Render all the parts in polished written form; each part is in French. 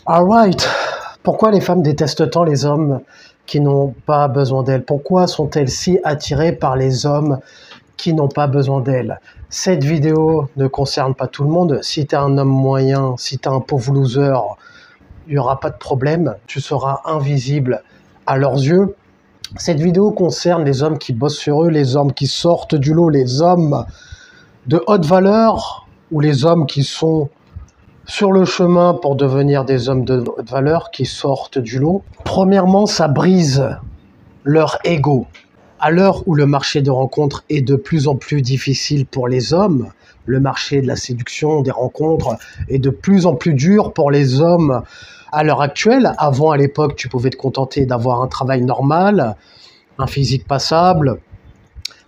Alright. Pourquoi les femmes détestent tant les hommes qui n'ont pas besoin d'elles? Pourquoi sont-elles si attirées par les hommes qui n'ont pas besoin d'elles? Cette vidéo ne concerne pas tout le monde. Si tu es un homme moyen, si tu es un pauvre loser, il n'y aura pas de problème. Tu seras invisible à leurs yeux. Cette vidéo concerne les hommes qui bossent sur eux, les hommes qui sortent du lot, les hommes de haute valeur ou les hommes qui sont sur le chemin pour devenir des hommes de haute valeur qui sortent du lot. Premièrement, ça brise leur ego. À l'heure où le marché de rencontres est de plus en plus difficile pour les hommes, le marché de la séduction, des rencontres est de plus en plus dur pour les hommes à l'heure actuelle. Avant, à l'époque, tu pouvais te contenter d'avoir un travail normal, un physique passable,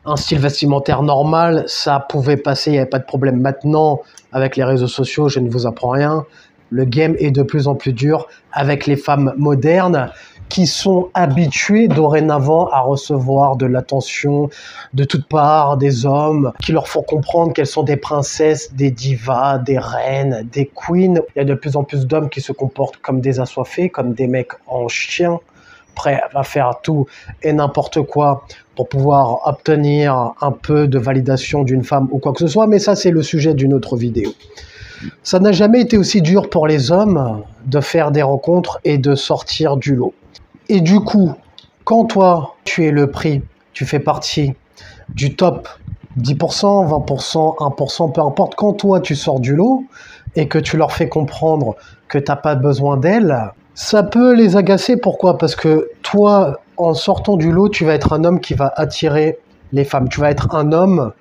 un style vestimentaire normal, ça pouvait passer, il n'y avait pas de problème. Maintenant, avec les réseaux sociaux, je ne vous apprends rien, le game est de plus en plus dur avec les femmes modernes qui sont habituées dorénavant à recevoir de l'attention de toutes parts des hommes qui leur font comprendre qu'elles sont des princesses, des divas, des reines, des queens. Il y a de plus en plus d'hommes qui se comportent comme des assoiffés, comme des mecs en chien, prêts à faire tout et n'importe quoi pour pouvoir obtenir un peu de validation d'une femme ou quoi que ce soit, mais ça c'est le sujet d'une autre vidéo. Ça n'a jamais été aussi dur pour les hommes de faire des rencontres et de sortir du lot. Et du coup, quand toi tu es le prix, tu fais partie du top 10%, 20%, 1%, peu importe, quand toi tu sors du lot et que tu leur fais comprendre que tu n'as pas besoin d'elles, ça peut les agacer. Pourquoi? Parce que toi, en sortant du lot, tu vas être un homme qui va attirer les femmes. Tu vas être un homme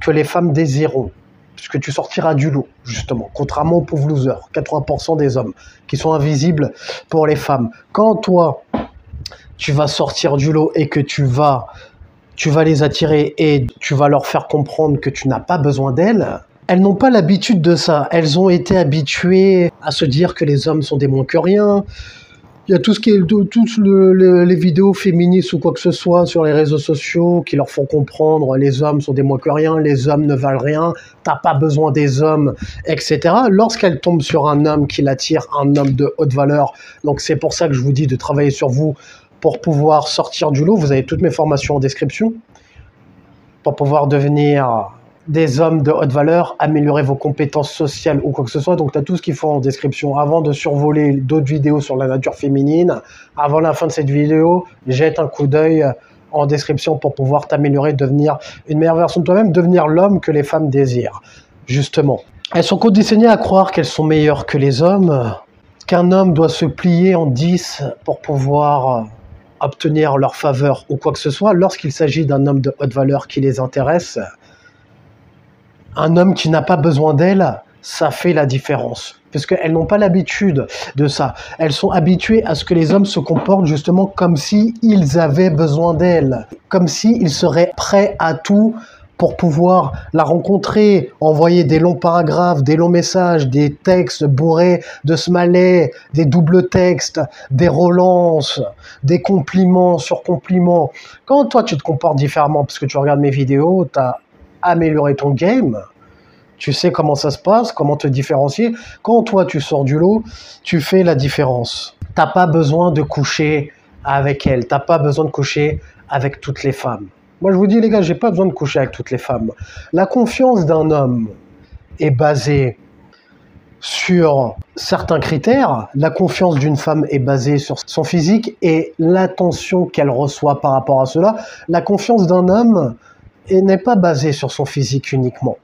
que les femmes désireront, puisque tu sortiras du lot, justement, contrairement aux pauvres losers, 80% des hommes qui sont invisibles pour les femmes. Quand toi, tu vas sortir du lot et que tu vas les attirer et tu vas leur faire comprendre que tu n'as pas besoin d'elles, elles n'ont pas l'habitude de ça. Elles ont été habituées à se dire que les hommes sont des moins que rien. Il y a tout ce qui est les vidéos féministes ou quoi que ce soit sur les réseaux sociaux qui leur font comprendre les hommes sont des moins que rien, les hommes ne valent rien, t'as pas besoin des hommes, etc. Lorsqu'elles tombent sur un homme qui l'attire, un homme de haute valeur, donc c'est pour ça que je vous dis de travailler sur vous pour pouvoir sortir du lot. Vous avez toutes mes formations en description pour pouvoir devenir des hommes de haute valeur, améliorer vos compétences sociales ou quoi que ce soit. Donc, tu as tout ce qu'il faut en description. Avant de survoler d'autres vidéos sur la nature féminine, avant la fin de cette vidéo, jette un coup d'œil en description pour pouvoir t'améliorer, devenir une meilleure version de toi-même, devenir l'homme que les femmes désirent, justement. Elles sont conditionnées à croire qu'elles sont meilleures que les hommes, qu'un homme doit se plier en 10 pour pouvoir obtenir leur faveur ou quoi que ce soit. Lorsqu'il s'agit d'un homme de haute valeur qui les intéresse, un homme qui n'a pas besoin d'elles, ça fait la différence. Parce qu'elles n'ont pas l'habitude de ça. Elles sont habituées à ce que les hommes se comportent justement comme s'ils avaient besoin d'elles. Comme s'ils seraient prêts à tout pour pouvoir la rencontrer, envoyer des longs paragraphes, des longs messages, des textes bourrés de smiley, des doubles textes, des relances, des compliments sur compliments. Quand toi tu te comportes différemment parce que tu regardes mes vidéos, tu as amélioré ton game, tu sais comment ça se passe, comment te différencier. Quand toi tu sors du lot, tu fais la différence. T'as pas besoin de coucher avec elle, t'as pas besoin de coucher avec toutes les femmes. Moi je vous dis les gars, j'ai pas besoin de coucher avec toutes les femmes. La confiance d'un homme est basée sur certains critères. La confiance d'une femme est basée sur son physique et l'attention qu'elle reçoit par rapport à cela. La confiance d'un homme n'est pas basée sur son physique uniquement.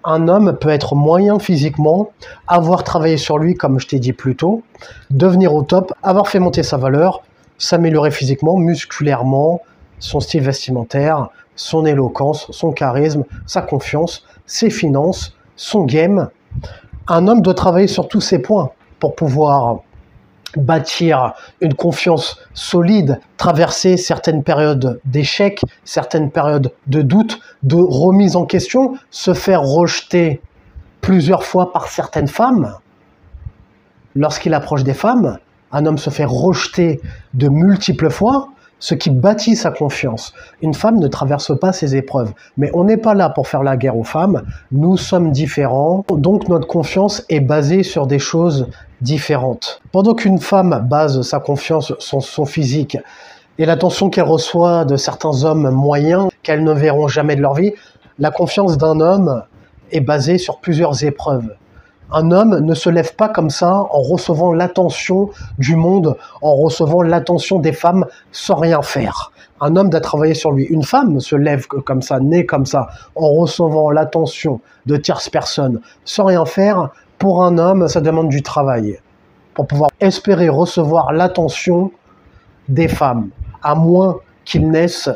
Un homme peut être moyen physiquement, avoir travaillé sur lui, comme je t'ai dit plus tôt, devenir au top, avoir fait monter sa valeur, s'améliorer physiquement, musculairement, son style vestimentaire, son éloquence, son charisme, sa confiance, ses finances, son game. Un homme doit travailler sur tous ces points pour pouvoir bâtir une confiance solide, traverser certaines périodes d'échec, certaines périodes de doute, de remise en question, se faire rejeter plusieurs fois par certaines femmes. Lorsqu'il approche des femmes, un homme se fait rejeter de multiples fois. ce qui bâtit sa confiance. Une femme ne traverse pas ses épreuves. Mais on n'est pas là pour faire la guerre aux femmes. Nous sommes différents. Donc notre confiance est basée sur des choses différentes. Pendant qu'une femme base sa confiance sur son physique et l'attention qu'elle reçoit de certains hommes moyens qu'elles ne verront jamais de leur vie, la confiance d'un homme est basée sur plusieurs épreuves. Un homme ne se lève pas comme ça en recevant l'attention du monde, en recevant l'attention des femmes sans rien faire. Un homme doit travailler sur lui. Une femme se lève comme ça, naît comme ça, en recevant l'attention de tierces personnes sans rien faire. Pour un homme, ça demande du travail pour pouvoir espérer recevoir l'attention des femmes, à moins qu'ils naissent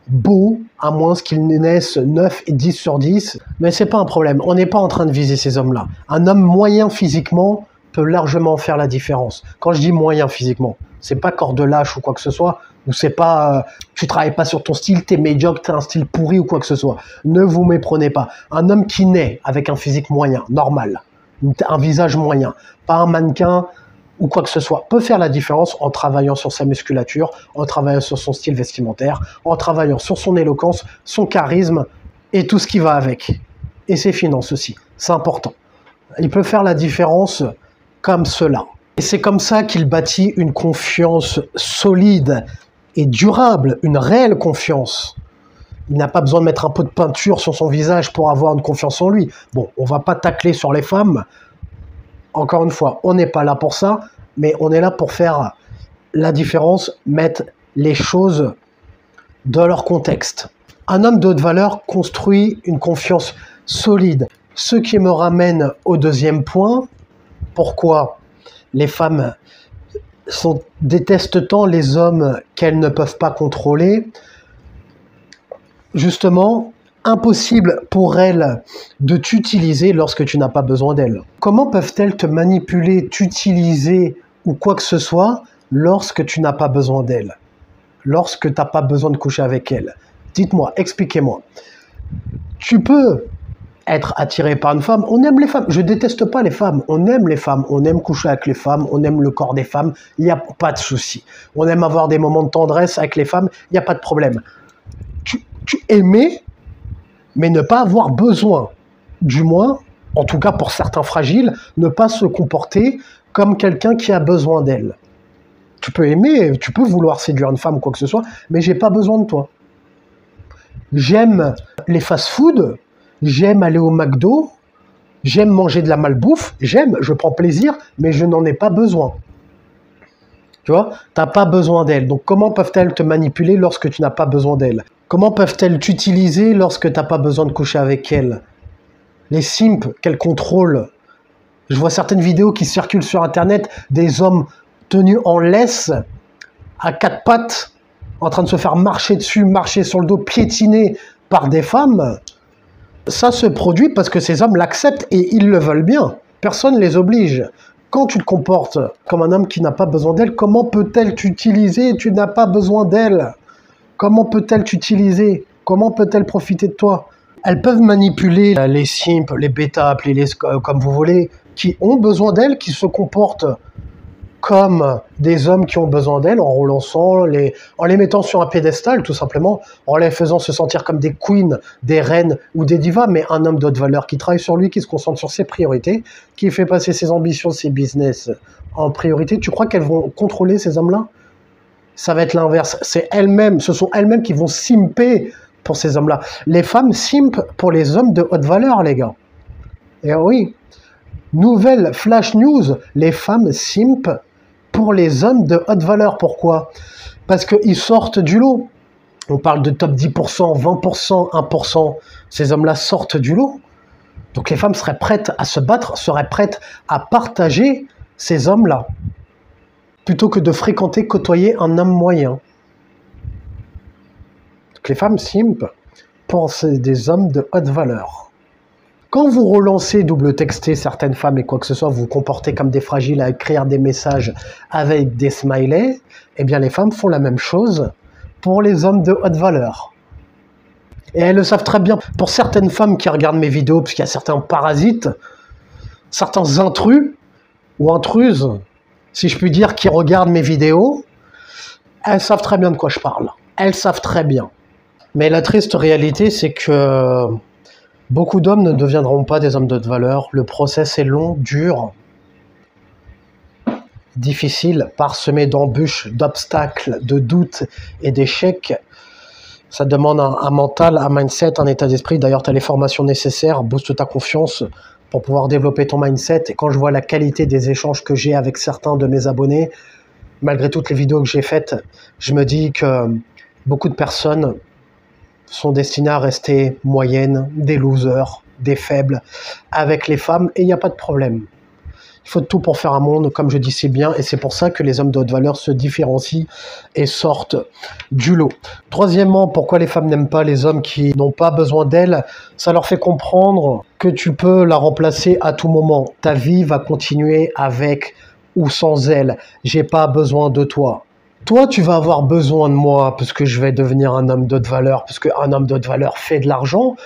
beaux, à moins qu'ils naissent 9 et 10 sur 10, mais c'est pas un problème, on n'est pas en train de viser ces hommes-là. Un homme moyen physiquement peut largement faire la différence. Quand je dis moyen physiquement, c'est pas corps de lâche ou quoi que ce soit, ou c'est pas, tu travailles pas sur ton style, t'es médiocre, t'as un style pourri ou quoi que ce soit. Ne vous méprenez pas. Un homme qui naît avec un physique moyen, normal, un visage moyen, pas un mannequin ou quoi que ce soit, peut faire la différence en travaillant sur sa musculature, en travaillant sur son style vestimentaire, en travaillant sur son éloquence, son charisme et tout ce qui va avec. Et ses finances aussi, c'est important. Il peut faire la différence comme cela. Et c'est comme ça qu'il bâtit une confiance solide et durable, une réelle confiance. Il n'a pas besoin de mettre un peu de peinture sur son visage pour avoir une confiance en lui. Bon, on ne va pas tacler sur les femmes. Encore une fois, on n'est pas là pour ça, mais on est là pour faire la différence, mettre les choses dans leur contexte. Un homme de haute valeur construit une confiance solide. Ce qui me ramène au deuxième point, pourquoi les femmes détestent tant les hommes qu'elles ne peuvent pas contrôler. Justement, impossible pour elles de t'utiliser lorsque tu n'as pas besoin d'elles. Comment peuvent-elles te manipuler, t'utiliser ou quoi que ce soit lorsque tu n'as pas besoin d'elles? Lorsque tu n'as pas besoin de coucher avec elles? Dites-moi, expliquez-moi. Tu peux être attiré par une femme, on aime les femmes, je déteste pas les femmes, on aime les femmes, on aime coucher avec les femmes, on aime le corps des femmes, il n'y a pas de souci. On aime avoir des moments de tendresse avec les femmes, il n'y a pas de problème. Tu aimais, mais ne pas avoir besoin, du moins, en tout cas pour certains fragiles, ne pas se comporter comme quelqu'un qui a besoin d'elle. Tu peux aimer, tu peux vouloir séduire une femme ou quoi que ce soit, mais j'ai pas besoin de toi. J'aime les fast-food, j'aime aller au McDo, j'aime manger de la malbouffe, je prends plaisir, mais je n'en ai pas besoin. Tu vois, tu n'as pas besoin d'elle. Donc comment peuvent-elles te manipuler lorsque tu n'as pas besoin d'elle? Comment peuvent-elles t'utiliser lorsque tu n'as pas besoin de coucher avec elles? Les simps qu'elles contrôlent. Je vois certaines vidéos qui circulent sur Internet, des hommes tenus en laisse, à quatre pattes, en train de se faire marcher dessus, marcher sur le dos, piétinés par des femmes. Ça se produit parce que ces hommes l'acceptent et ils le veulent bien. Personne ne les oblige. Quand tu te comportes comme un homme qui n'a pas besoin d'elle, comment peut-elle t'utiliser? Tu n'as pas besoin d'elle. Comment peut-elle t'utiliser? Comment peut-elle profiter de toi? Elles peuvent manipuler les simps, les bêtas, appelez-les comme vous voulez, qui ont besoin d'elle, qui se comportent comme des hommes qui ont besoin d'elle, en les mettant sur un piédestal, tout simplement, en les faisant se sentir comme des queens, des reines ou des divas, mais un homme d'autre valeur qui travaille sur lui, qui se concentre sur ses priorités, qui fait passer ses ambitions, ses business en priorité. Tu crois qu'elles vont contrôler ces hommes-là? Ça va être l'inverse. Ce sont elles-mêmes qui vont simper pour ces hommes-là. Les femmes simpent pour les hommes de haute valeur, les gars. Et oui, nouvelle flash news, les femmes simpent pour les hommes de haute valeur. Pourquoi? Parce qu'ils sortent du lot. On parle de top 10%, 20%, 1%. Ces hommes-là sortent du lot. Donc les femmes seraient prêtes à se battre, seraient prêtes à partager ces hommes-là, plutôt que de fréquenter, côtoyer un homme moyen. Donc les femmes simpent pour des hommes de haute valeur. Quand vous relancez, double textez certaines femmes et quoi que ce soit, vous vous comportez comme des fragiles à écrire des messages avec des smileys, eh bien les femmes font la même chose pour les hommes de haute valeur. Et elles le savent très bien. Pour certaines femmes qui regardent mes vidéos, parce qu'il y a certains parasites, certains intrus ou intruses, si je puis dire, qui regardent mes vidéos, elles savent très bien de quoi je parle. Elles savent très bien. Mais la triste réalité, c'est que beaucoup d'hommes ne deviendront pas des hommes de valeur. Le process est long, dur, difficile, parsemé d'embûches, d'obstacles, de doutes et d'échecs. Ça demande un mental, un mindset, un état d'esprit. D'ailleurs, tu as les formations nécessaires, booste ta confiance pour pouvoir développer ton mindset. Et quand je vois la qualité des échanges que j'ai avec certains de mes abonnés, malgré toutes les vidéos que j'ai faites, je me dis que beaucoup de personnes sont destinées à rester moyennes, des losers, des faibles avec les femmes, et il n'y a pas de problème. Il faut tout pour faire un monde, comme je dis si bien, et c'est pour ça que les hommes de haute valeur se différencient et sortent du lot. Troisièmement, pourquoi les femmes n'aiment pas les hommes qui n'ont pas besoin d'elles? Ça leur fait comprendre que tu peux la remplacer à tout moment. Ta vie va continuer avec ou sans elle. J'ai pas besoin de toi. Toi, tu vas avoir besoin de moi parce que je vais devenir un homme de haute valeur, parce qu'un homme de haute valeur fait de l'argent,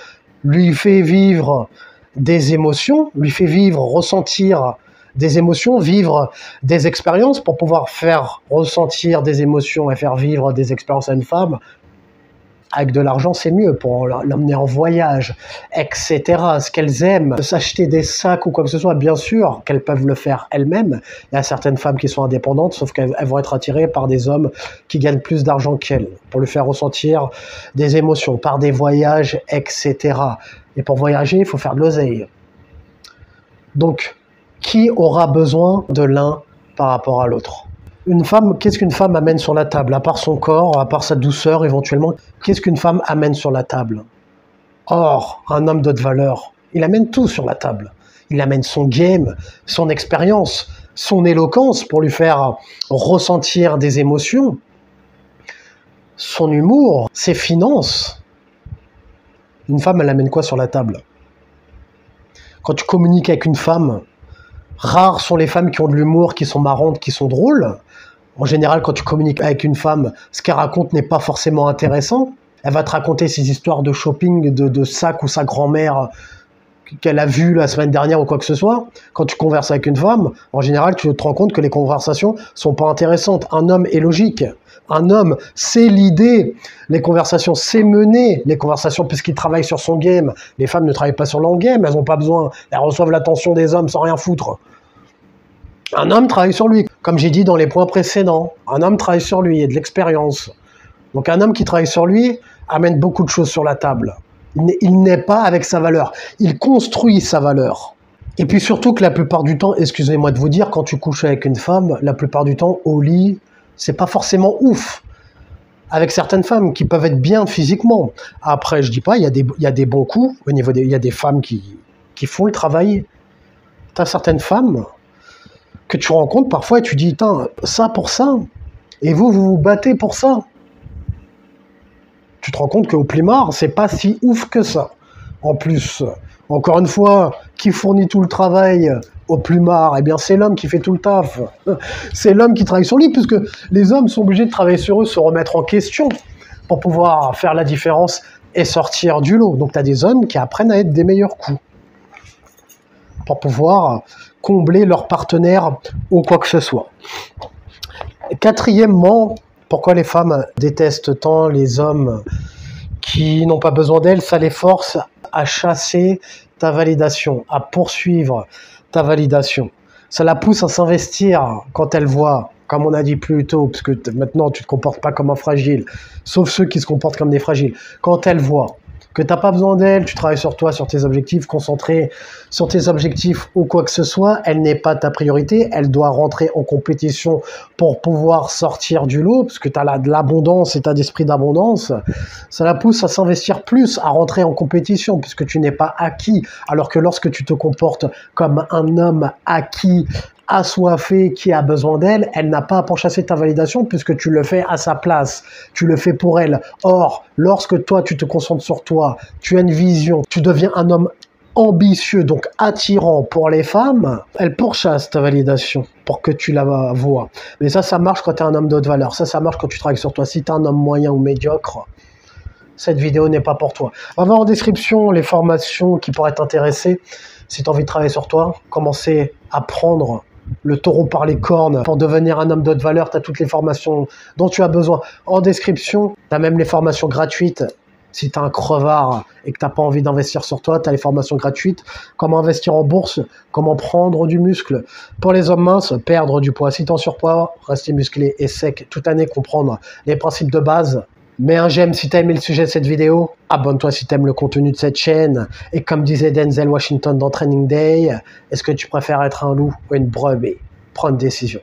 lui fait vivre des émotions, lui fait vivre, ressentir des émotions, vivre des expériences pour pouvoir faire ressentir des émotions et faire vivre des expériences à une femme. Avec de l'argent, c'est mieux pour l'emmener en voyage, etc. Ce qu'elles aiment, s'acheter des sacs ou quoi que ce soit, bien sûr qu'elles peuvent le faire elles-mêmes. Il y a certaines femmes qui sont indépendantes, sauf qu'elles vont être attirées par des hommes qui gagnent plus d'argent qu'elles, pour lui faire ressentir des émotions, par des voyages, etc. Et pour voyager, il faut faire de l'oseille. Donc, qui aura besoin de l'un par rapport à l'autre? Une femme, qu'est-ce qu'une femme amène sur la table? À part son corps, à part sa douceur éventuellement, qu'est-ce qu'une femme amène sur la table? Or, un homme de haute valeur, il amène tout sur la table. Il amène son game, son expérience, son éloquence pour lui faire ressentir des émotions, son humour, ses finances. Une femme, elle amène quoi sur la table? Quand tu communiques avec une femme, rares sont les femmes qui ont de l'humour, qui sont marrantes, qui sont drôles. En général, quand tu communiques avec une femme, ce qu'elle raconte n'est pas forcément intéressant. Elle va te raconter ses histoires de shopping, de sacs ou sa grand-mère qu'elle a vue la semaine dernière ou quoi que ce soit. Quand tu converses avec une femme, en général, tu te rends compte que les conversations sont pas intéressantes. Un homme est logique. Un homme, c'est l'idée. Les conversations, c'est mener les conversations puisqu'il travaille sur son game. Les femmes ne travaillent pas sur leur game, elles n'ont pas besoin. Elles reçoivent l'attention des hommes sans rien foutre. Un homme travaille sur lui, comme j'ai dit dans les points précédents. Un homme travaille sur lui, il y a de l'expérience. Donc un homme qui travaille sur lui amène beaucoup de choses sur la table. Il n'est pas avec sa valeur, il construit sa valeur. Et puis surtout que la plupart du temps, excusez-moi de vous dire, quand tu couches avec une femme, la plupart du temps, au lit, c'est pas forcément ouf. Avec certaines femmes qui peuvent être bien physiquement. Après, je dis pas, il y a des bons coups, il y a des femmes qui font le travail. Tu as certaines femmes que tu rencontres parfois et tu dis, ça pour ça, et vous vous battez pour ça. Tu te rends compte qu'au Plumard, c'est pas si ouf que ça. En plus, encore une fois, qui fournit tout le travail au Plumard? Eh bien, c'est l'homme qui fait tout le taf. C'est l'homme qui travaille sur lui, puisque les hommes sont obligés de travailler sur eux, se remettre en question, pour pouvoir faire la différence et sortir du lot. Donc, tu as des hommes qui apprennent à être des meilleurs coups, pour pouvoir combler leur partenaire ou quoi que ce soit. Quatrièmement, pourquoi les femmes détestent tant les hommes qui n'ont pas besoin d'elles? Ça les force à chasser ta validation, à poursuivre ta validation. Ça la pousse à s'investir quand elle voit, comme on a dit plus tôt, parce que maintenant tu ne te comportes pas comme un fragile, sauf ceux qui se comportent comme des fragiles. Quand elle voit que tu n'as pas besoin d'elle, tu travailles sur toi, sur tes objectifs, concentré sur tes objectifs ou quoi que ce soit, elle n'est pas ta priorité, elle doit rentrer en compétition pour pouvoir sortir du lot, parce que tu as de l'abondance, état d'esprit d'abondance, ça la pousse à s'investir plus, à rentrer en compétition, puisque tu n'es pas acquis, alors que lorsque tu te comportes comme un homme acquis, assoiffée, qui a besoin d'elle, elle n'a pas à pourchasser ta validation puisque tu le fais à sa place, tu le fais pour elle. Or, lorsque toi, tu te concentres sur toi, tu as une vision, tu deviens un homme ambitieux, donc attirant pour les femmes, elle pourchasse ta validation pour que tu la vois. Mais ça marche quand tu es un homme de haute valeur, ça marche quand tu travailles sur toi. Si tu es un homme moyen ou médiocre, cette vidéo n'est pas pour toi. On va voir en description les formations qui pourraient t'intéresser si tu as envie de travailler sur toi, commencer à prendre le taureau par les cornes pour devenir un homme de haute valeur. Tu as toutes les formations dont tu as besoin en description. Tu as même les formations gratuites. Si tu es un crevard et que tu n'as pas envie d'investir sur toi, tu as les formations gratuites. Comment investir en bourse, comment prendre du muscle. Pour les hommes minces, perdre du poids. Si tu es en surpoids, rester musclé et sec toute l'année, comprendre les principes de base. Mets un j'aime si tu as aimé le sujet de cette vidéo. Abonne-toi si tu aimes le contenu de cette chaîne. Et comme disait Denzel Washington dans Training Day, est-ce que tu préfères être un loup ou une brebis? Prends une décision.